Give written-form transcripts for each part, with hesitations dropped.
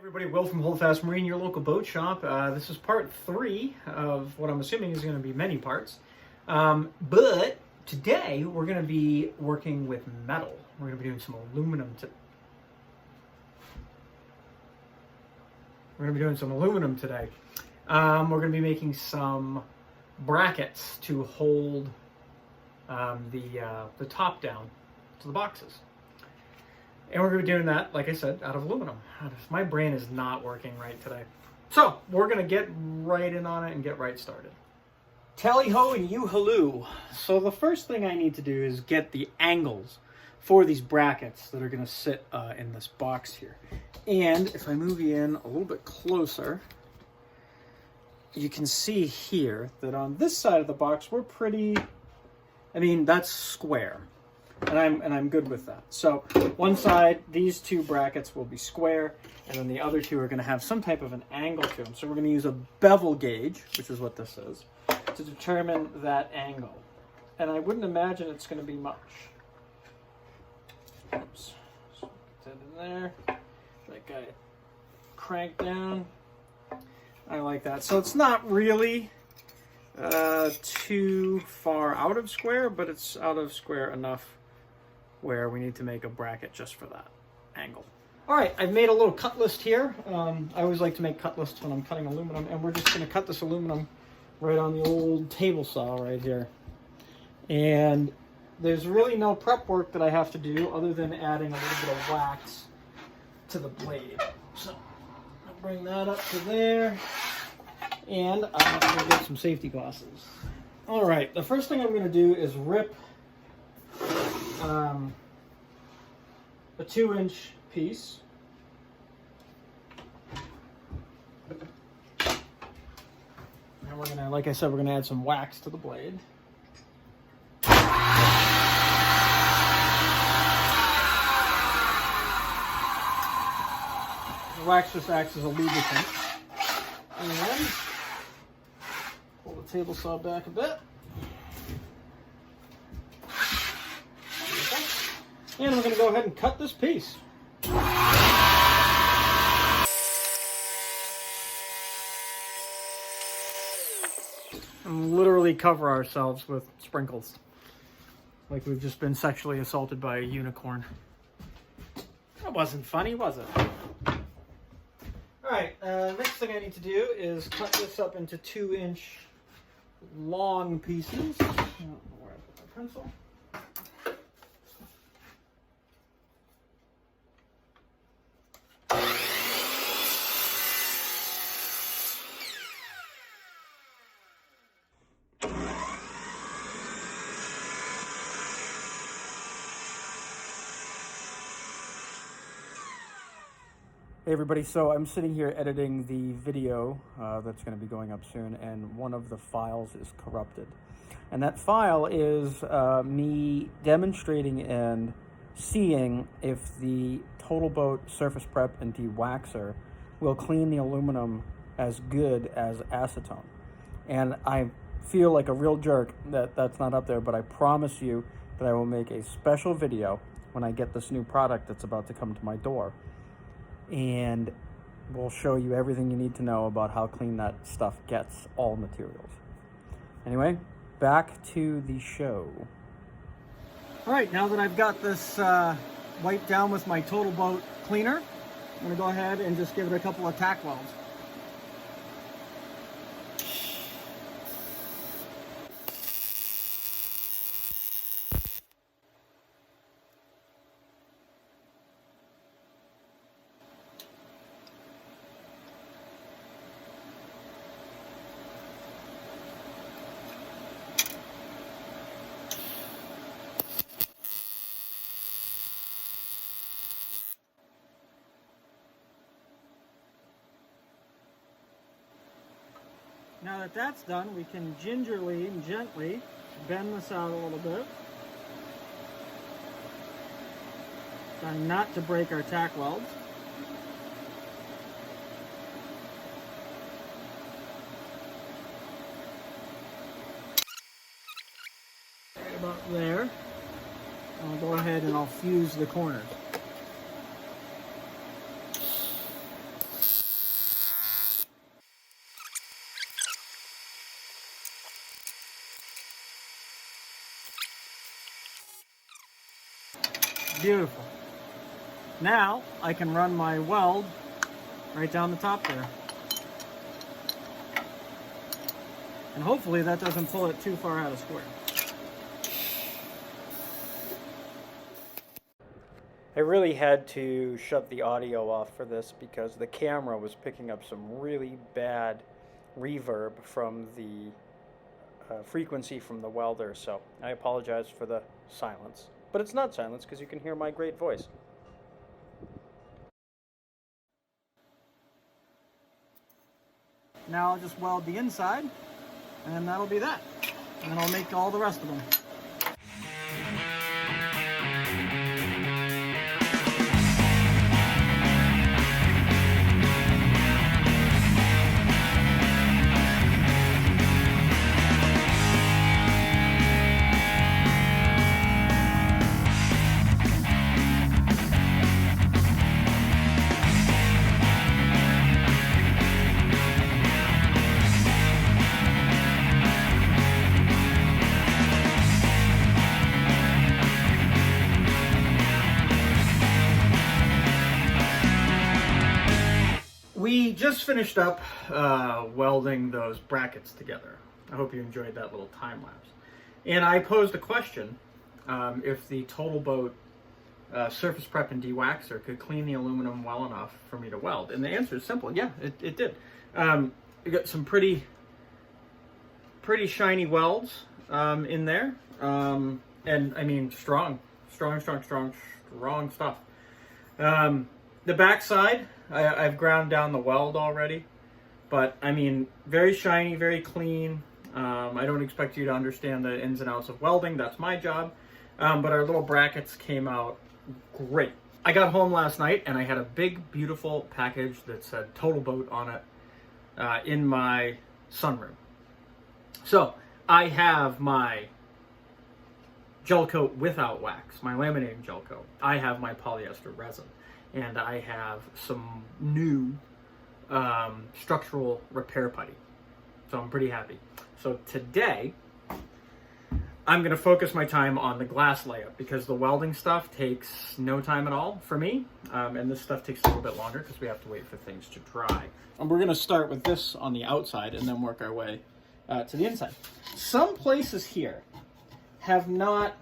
Everybody, Will from Holdfast Marine, your local boat shop. This is part 3 of what I'm assuming is going to be many parts. But today we're going to be working with metal. We're going to be doing some aluminum. We're going to be doing some aluminum today. We're going to be making some brackets to hold the top down to the boxes. And we're going to be doing that, like I said, out of aluminum. My brain is not working right today. So, we're going to get right in on it and get right started. Tally-ho and you-halloo. So the first thing I need to do is get the angles for these brackets that are going to sit in this box here. And if I move you in a little bit closer, you can see here that on this side of the box, we're pretty, that's square. And I'm good with that. So one side, these two brackets will be square, and then the other two are going to have some type of an angle to them. So we're going to use a bevel gauge, which is what this is, to determine that angle. And I wouldn't imagine it's going to be much. Oops. So put that in there. That guy cranked down. I like that. So it's not really too far out of square, but it's out of square enough where we need to make a bracket just for that angle. All right, I've made a little cut list here. I always like to make cut lists when I'm cutting aluminum, and we're just going to cut this aluminum right on the old table saw right here. And there's really no prep work that I have to do other than adding a little bit of wax to the blade. So I'll bring that up to there, and I'm going to get some safety glasses. All right, the first thing I'm going to do is rip a 2-inch piece. And we're gonna, like I said, we're gonna add some wax to the blade. The wax just acts as a lubricant. And pull the table saw back a bit. And we're going to go ahead and cut this piece. And literally cover ourselves with sprinkles. Like we've just been sexually assaulted by a unicorn. That wasn't funny, was it? Alright, next thing I need to do is cut this up into 2-inch long pieces. I don't know where I put my pencil. Hey everybody, so I'm sitting here editing the video that's going to be going up soon, and one of the files is corrupted. And that file is me demonstrating and seeing if the TotalBoat surface prep and de-waxer will clean the aluminum as good as acetone. And I feel like a real jerk that that's not up there, but I promise you that I will make a special video when I get this new product that's about to come to my door. And we'll show you everything you need to know about how clean that stuff gets, all materials. Anyway, back to the show. All right, now that I've got this wiped down with my TotalBoat cleaner, I'm going to go ahead and just give it a couple of tack welds. Now that that's done, we can gingerly and gently bend this out a little bit. Trying not to break our tack welds. Right about there. I'll go ahead and I'll fuse the corners. Beautiful. Now I can run my weld right down the top there. And hopefully that doesn't pull it too far out of square. I really had to shut the audio off for this because the camera was picking up some really bad reverb from the frequency from the welder, so I apologize for the silence. But it's not silence because you can hear my great voice. Now I'll just weld the inside, and that'll be that. And then I'll make all the rest of them. We just finished up welding those brackets together. I hope you enjoyed that little time lapse. And I posed a question if the TotalBoat surface prep and dewaxer could clean the aluminum well enough for me to weld. And the answer is simple. Yeah, it did. You got some pretty shiny welds in there. And I mean, strong stuff. The backside, I've ground down the weld already, but I mean, very shiny, very clean. I don't expect you to understand the ins and outs of welding. That's my job. But our little brackets came out great. I got home last night and I had a big, beautiful package that said TotalBoat on it in my sunroom. So I have my gel coat without wax, my laminating gel coat. I have my polyester resin. And I have some new structural repair putty. So I'm pretty happy. So today, I'm going to focus my time on the glass layup because the welding stuff takes no time at all for me. And this stuff takes a little bit longer because we have to wait for things to dry. And we're going to start with this on the outside and then work our way to the inside. Some places here have not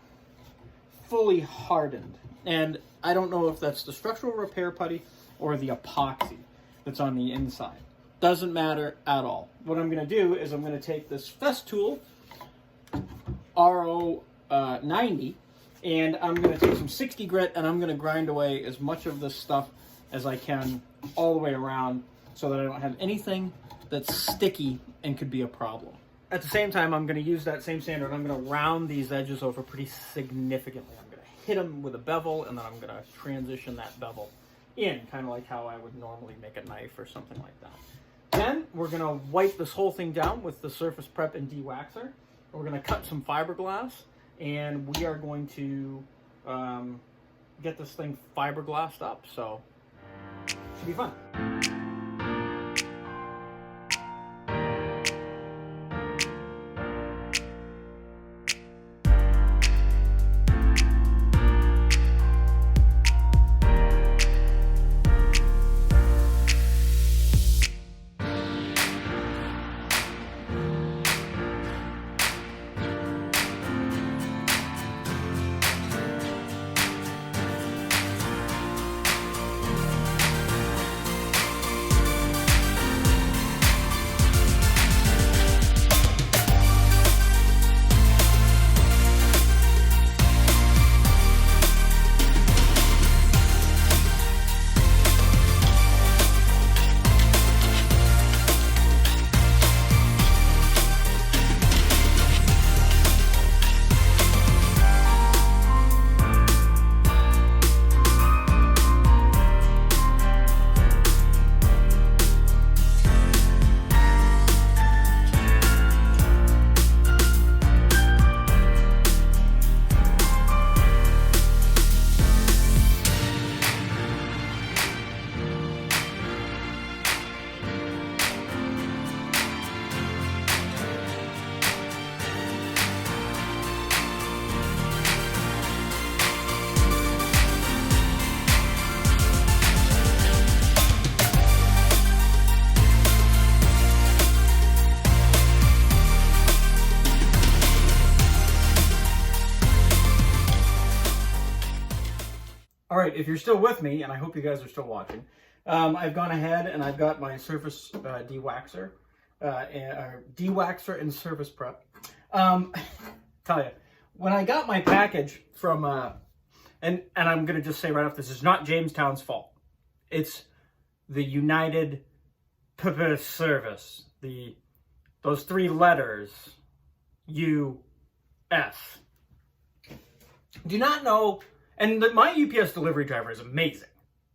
fully hardened. And I don't know if that's the structural repair putty or the epoxy that's on the inside. Doesn't matter at all. What I'm going to do is I'm going to take this Festool RO90 and I'm going to take some 60 grit and I'm going to grind away as much of this stuff as I can all the way around so that I don't have anything that's sticky and could be a problem. At the same time, I'm going to use that same sander and I'm going to round these edges over pretty significantly. I'm going to hit them with a bevel and then I'm going to transition that bevel in, kind of like how I would normally make a knife or something like that. Then we're going to wipe this whole thing down with the surface prep and dewaxer. We're going to cut some fiberglass and we are going to get this thing fiberglassed up. So it should be fun. right, if you're still with me, and I hope you guys are still watching, I've gone ahead and I've got my surface dewaxer, dewaxer and surface prep. Tell you, when I got my package from, and I'm going to just say right off, this is not Jamestown's fault. It's the United Service, those 3 letters, U.S. Do not know, and my UPS delivery driver is amazing,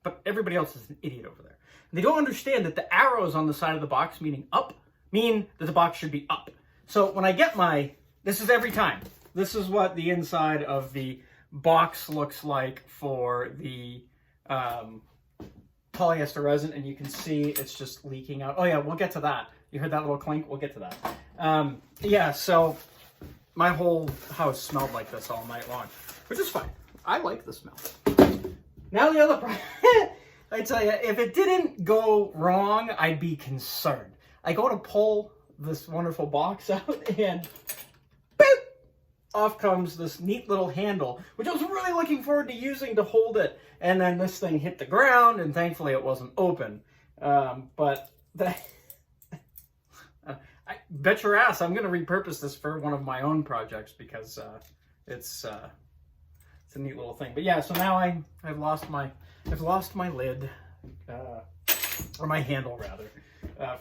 but everybody else is an idiot over there. And they don't understand that the arrows on the side of the box, meaning up, mean that the box should be up. So when I get this is every time. This is what the inside of the box looks like for the polyester resin, and you can see it's just leaking out. Oh yeah, we'll get to that. You heard that little clink? We'll get to that. Yeah, so my whole house smelled like this all night long, which is fine. I like the smell. Now the other problem, I tell you, if it didn't go wrong, I'd be concerned. I go to pull this wonderful box out, and boop, off comes this neat little handle, which I was really looking forward to using to hold it. And then this thing hit the ground, and thankfully it wasn't open. But I bet your ass I'm going to repurpose this for one of my own projects, because it's a neat little thing. But yeah, so now I've lost my lid, or my handle rather,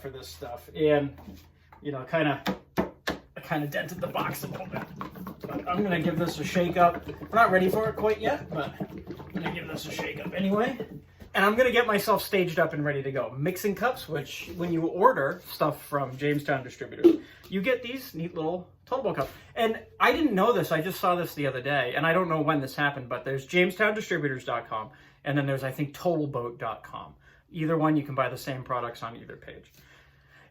for this stuff, and you know, I kind of dented the box a little bit. But I'm gonna give this a shake up. We're not ready for it quite yet, but I'm gonna give this a shake up anyway. And I'm gonna get myself staged up and ready to go. Mixing cups, which when you order stuff from Jamestown distributors, you get these neat little TotalBoat cups. And I didn't know this, I just saw this the other day, and I don't know when this happened, but there's JamestownDistributors.com, and then there's, I think, TotalBoat.com. Either one, you can buy the same products on either page.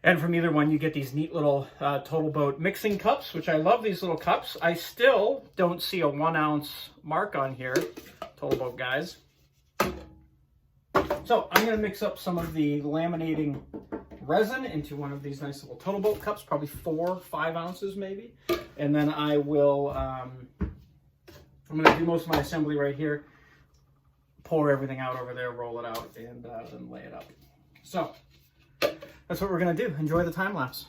And from either one, you get these neat little TotalBoat mixing cups, which I love these little cups. I still don't see a 1 ounce mark on here, TotalBoat guys. So I'm going to mix up some of the laminating resin into one of these nice little TotalBoat cups, probably 4 or 5 ounces maybe. And then I will, I'm going to do most of my assembly right here, pour everything out over there, roll it out, and then lay it up. So that's what we're going to do. Enjoy the time lapse.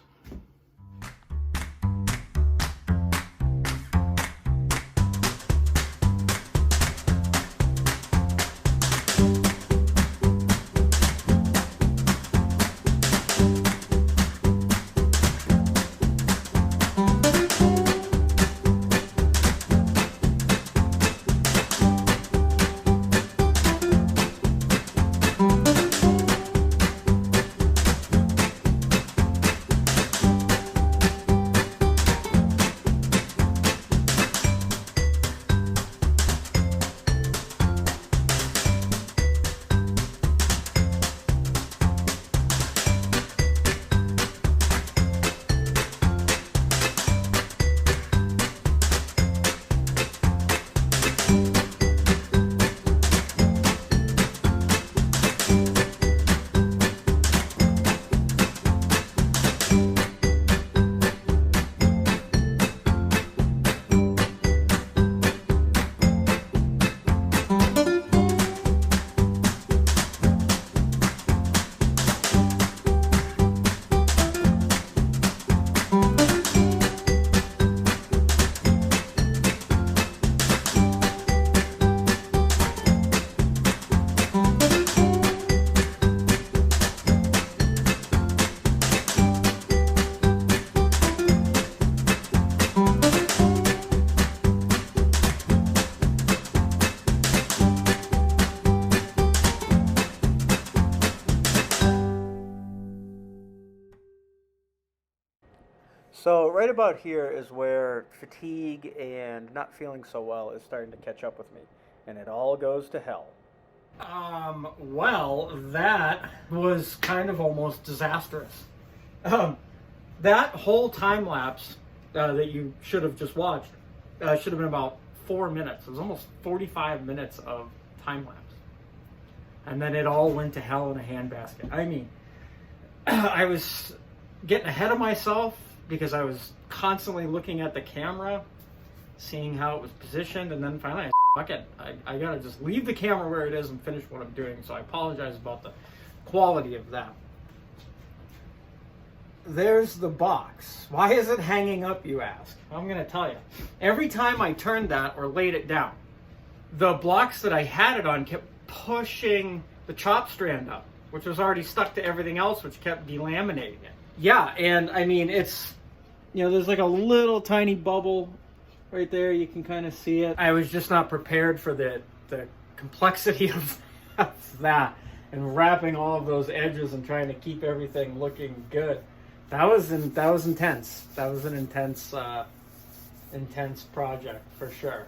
So right about here is where fatigue and not feeling so well is starting to catch up with me, and it all goes to hell. Well, that was kind of almost disastrous. That whole time lapse that you should have just watched should have been about 4 minutes. It was almost 45 minutes of time lapse. And then it all went to hell in a handbasket. I mean, I was getting ahead of myself because I was constantly looking at the camera, seeing how it was positioned, and then finally I fuck it. I gotta just leave the camera where it is and finish what I'm doing. So I apologize about the quality of that. There's the box. Why is it hanging up, you ask? I'm gonna tell you. Every time I turned that or laid it down, the blocks that I had it on kept pushing the chop strand up, which was already stuck to everything else, which kept delaminating it. Yeah, and I mean, it's, you know, there's like a little tiny bubble right there. You can kind of see it. I was just not prepared for the complexity of that and wrapping all of those edges and trying to keep everything looking good. That was intense. That was an intense project for sure.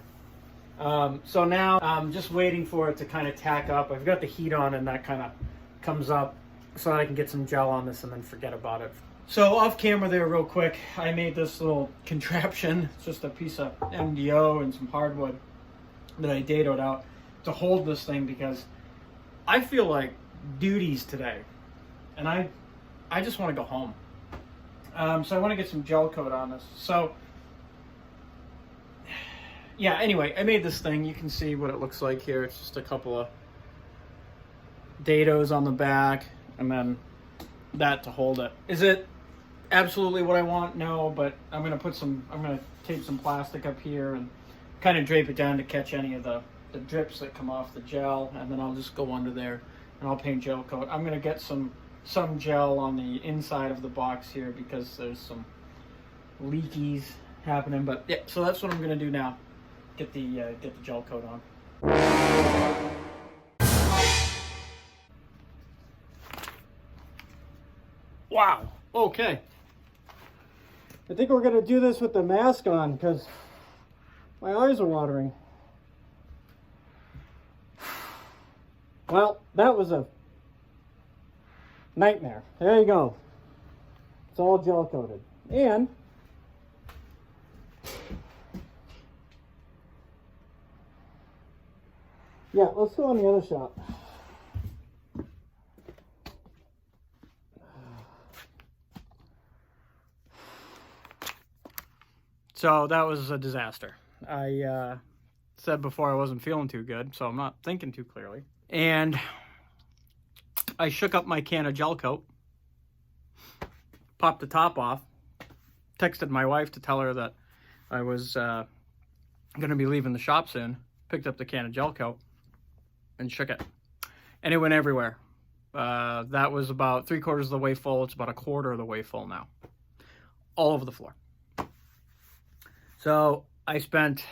So now I'm just waiting for it to kind of tack up. I've got the heat on and that kind of comes up so that I can get some gel on this and then forget about it. So off camera there real quick, I made this little contraption. It's just a piece of MDO and some hardwood that I dadoed out to hold this thing because I feel like duties today and I just want to go home. So I want to get some gel coat on this. So yeah, anyway, I made this thing. You can see what it looks like here. It's just a couple of dados on the back and then that to hold it. Is it absolutely what I want? No, but I'm going to tape some plastic up here and kind of drape it down to catch any of the drips that come off the gel, and then I'll just go under there and I'll paint gel coat. I'm going to get some gel on the inside of the box here because there's some leakies happening, but yeah, so that's what I'm going to do now. Get the gel coat on. Wow. Okay. I think we're going to do this with the mask on because my eyes are watering. Well, that was a nightmare. There you go. It's all gel coated. And yeah, let's go on the other shot. So that was a disaster. I said before I wasn't feeling too good, so I'm not thinking too clearly. And I shook up my can of gel coat, popped the top off, texted my wife to tell her that I was going to be leaving the shop soon, picked up the can of gel coat, and shook it. And it went everywhere. That was about 3/4 of the way full. It's about 1/4 of the way full now. All over the floor. So I spent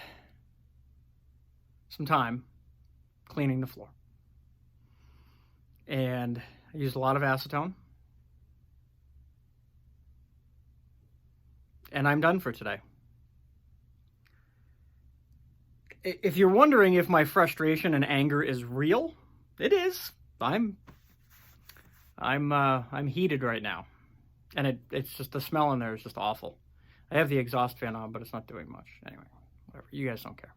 some time cleaning the floor. And I used a lot of acetone. And I'm done for today. If you're wondering if my frustration and anger is real, it is. I'm heated right now. And it's just, the smell in there is just awful. I have the exhaust fan on, but it's not doing much. Anyway, whatever. You guys don't care.